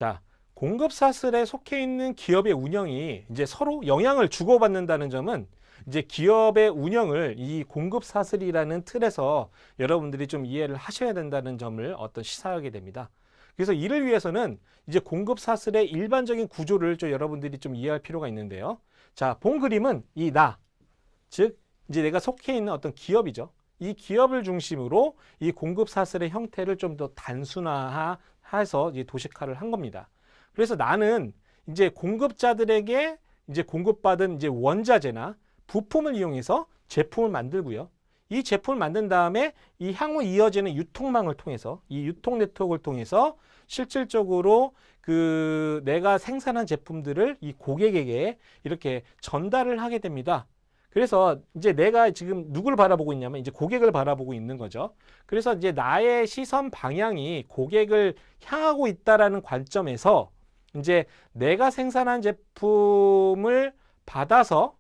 자, 공급 사슬에 속해 있는 기업의 운영이 이제 서로 영향을 주고받는다는 점은 이제 기업의 운영을 이 공급 사슬이라는 틀에서 여러분들이 좀 이해를 하셔야 된다는 점을 시사하게 됩니다. 그래서 이를 위해서는 이제 공급 사슬의 일반적인 구조를 좀 여러분들이 좀 이해할 필요가 있는데요. 자, 본 그림은 이 나, 즉 이제 내가 속해 있는 어떤 기업이죠. 이 기업을 중심으로 이 공급 사슬의 형태를 좀 더 단순화해서 이제 도식화를 한 겁니다. 그래서 나는 이제 공급자들에게 이제 공급받은 이제 원자재나 부품을 이용해서 제품을 만들고요. 이 제품을 만든 다음에 이 향후 이어지는 유통망을 통해서 이 유통 네트워크를 통해서 실질적으로 그 내가 생산한 제품들을 이 고객에게 이렇게 전달을 하게 됩니다. 그래서 이제 내가 지금 누구를 바라보고 있냐면 이제 고객을 바라보고 있는 거죠. 그래서 이제 나의 시선 방향이 고객을 향하고 있다라는 관점에서 이제 내가 생산한 제품을 받아서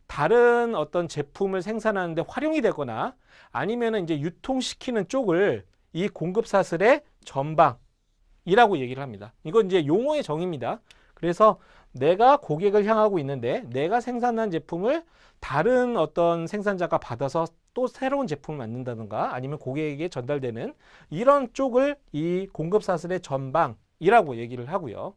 다른 어떤 제품을 생산하는데 활용이 되거나 아니면은 이제 유통시키는 쪽을 이 공급사슬의 전방이라고 얘기를 합니다. 이건 이제 용어의 정의입니다. 그래서 내가 고객을 향하고 있는데 내가 생산한 제품을 다른 어떤 생산자가 받아서 또 새로운 제품을 만든다든가 아니면 고객에게 전달되는 이런 쪽을 이 공급사슬의 전방이라고 얘기를 하고요.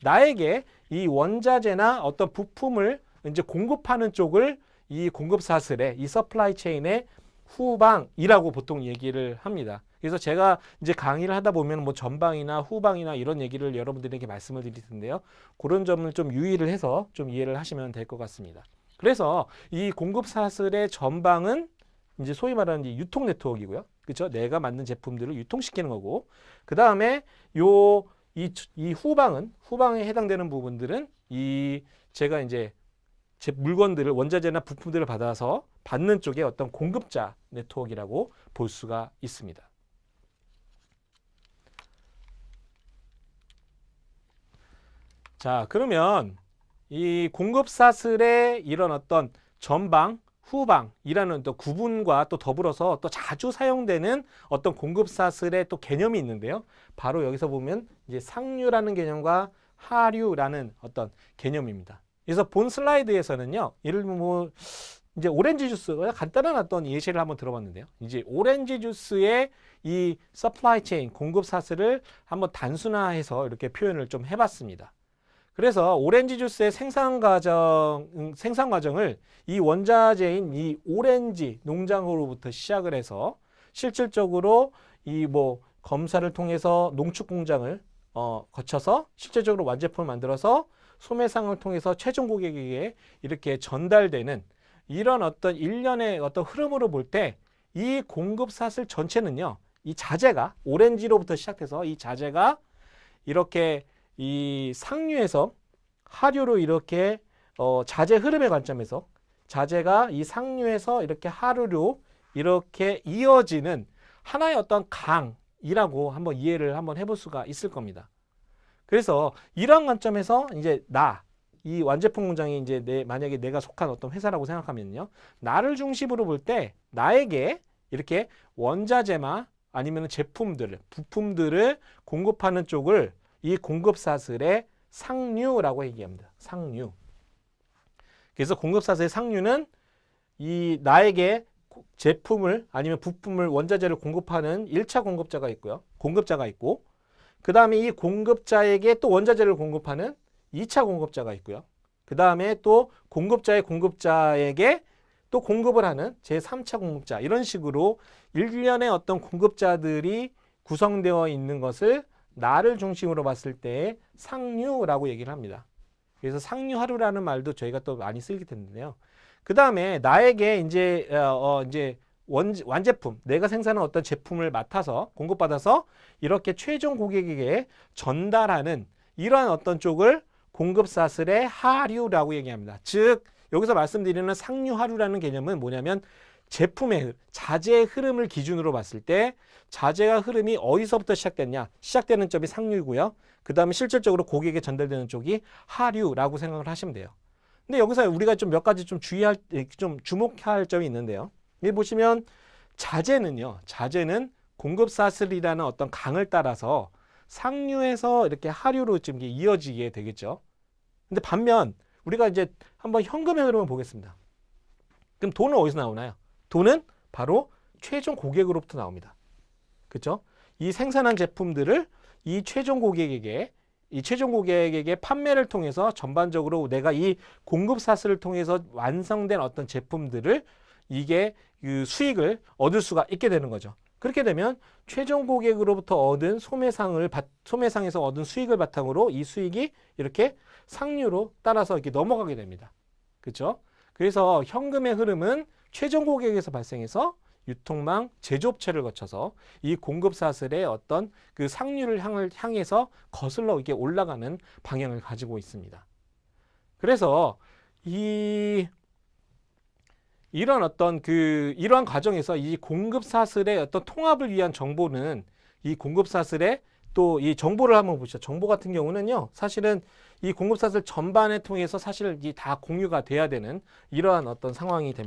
나에게 이 원자재나 어떤 부품을 이제 공급하는 쪽을 이 공급사슬의 이 서플라이 체인의 후방이라고 보통 얘기를 합니다. 그래서 제가 이제 강의를 하다 보면 뭐 전방이나 후방이나 이런 얘기를 여러분들에게 말씀을 드릴 텐데요. 그런 점을 좀 유의를 해서 좀 이해를 하시면 될 것 같습니다. 그래서 이 공급사슬의 전방은 이제 소위 말하는 이제 유통 네트워크이고요. 그렇죠? 내가 만든 제품들을 유통시키는 거고, 그 다음에 이 후방에 해당되는 부분들은 이 제가 이제 제 물건들을 원자재나 부품들을 받아서 받는 쪽의 어떤 공급자 네트워크라고 볼 수가 있습니다. 자, 그러면 이 공급사슬의 이런 어떤 전방, 후방이라는 또 구분과 또 더불어서 또 자주 사용되는 어떤 공급사슬의 또 개념이 있는데요. 바로 여기서 보면 이제 상류라는 개념과 하류라는 어떤 개념입니다. 그래서 본 슬라이드에서는요, 예를 들면 뭐 이제 오렌지 주스 간단한 어떤 예시를 한번 들어봤는데요. 이제 오렌지 주스의 이 서플라이 체인 공급 사슬을 한번 단순화해서 이렇게 표현을 좀 해봤습니다. 그래서 오렌지 주스의 생산 과정을 이 원자재인 이 오렌지 농장으로부터 시작을 해서 실질적으로 이 뭐 검사를 통해서 농축 공장을 거쳐서 실질적으로 완제품을 만들어서 소매상을 통해서 최종 고객에게 이렇게 전달되는 이런 어떤 일련의 어떤 흐름으로 볼 때 이 공급 사슬 전체는요, 이 자재가 오렌지로부터 시작해서 이 자재가 이렇게 이 상류에서 하류로 이렇게 자재 흐름의 관점에서 자재가 이 상류에서 이렇게 하류로 이렇게 이어지는 하나의 어떤 강이라고 한번 이해를 한번 해볼 수가 있을 겁니다. 그래서 이러한 관점에서 이제 이 완제품 공장이 이제 만약에 내가 속한 어떤 회사라고 생각하면요. 나를 중심으로 볼 때 나에게 이렇게 원자재나 아니면 부품들을 공급하는 쪽을 이 공급사슬의 상류라고 얘기합니다. 상류. 그래서 공급사슬의 상류는 이 나에게 제품을 아니면 부품을 원자재를 공급하는 1차 공급자가 있고요. 공급자가 있고 그 다음에 이 공급자에게 또 원자재를 공급하는 2차 공급자가 있고요. 그 다음에 또 공급자의 공급자에게 또 공급을 하는 제3차 공급자 이런 식으로 일련의 어떤 공급자들이 구성되어 있는 것을 나를 중심으로 봤을 때 상류라고 얘기를 합니다. 그래서 상류하류라는 말도 저희가 또 많이 쓰게 되는데요. 그 다음에 나에게 이제 완제품, 내가 생산한 어떤 제품을 맡아서 공급받아서 이렇게 최종 고객에게 전달하는 이러한 어떤 쪽을 공급사슬의 하류라고 얘기합니다. 즉 여기서 말씀드리는 상류하류라는 개념은 뭐냐면 자재의 흐름을 기준으로 봤을 때 자재가 흐름이 어디서부터 시작됐냐? 시작되는 점이 상류이고요. 그 다음에 실질적으로 고객에게 전달되는 쪽이 하류라고 생각을 하시면 돼요. 근데 여기서 우리가 좀 몇 가지 좀 주목할 점이 있는데요. 여기 보시면 자재는 공급사슬이라는 어떤 강을 따라서 상류에서 이렇게 하류로 좀 이어지게 되겠죠. 근데 반면 우리가 이제 한번 현금의 흐름을 보겠습니다. 그럼 돈은 어디서 나오나요? 돈은 바로 최종 고객으로부터 나옵니다. 그렇죠? 이 생산한 제품들을 이 최종 고객에게 판매를 통해서 전반적으로 내가 이 공급 사슬을 통해서 완성된 어떤 제품들을 이게 그 수익을 얻을 수가 있게 되는 거죠. 그렇게 되면 최종 고객으로부터 얻은 소매상에서 얻은 수익을 바탕으로 이 수익이 이렇게 상류로 따라서 이렇게 넘어가게 됩니다. 그렇죠? 그래서 현금의 흐름은 최종 고객에서 발생해서 유통망 제조업체를 거쳐서 이 공급 사슬의 어떤 그 상류를 향해서 거슬러 이렇게 올라가는 방향을 가지고 있습니다. 그래서 이런 어떤 이러한 과정에서 이 공급 사슬의 어떤 통합을 위한 정보는 이 공급 사슬의 또 이 정보를 한번 보시죠. 정보 같은 경우는요, 사실은 이 공급 사슬 전반에 통해서 사실 다 공유가 돼야 되는 이러한 어떤 상황이 됩니다.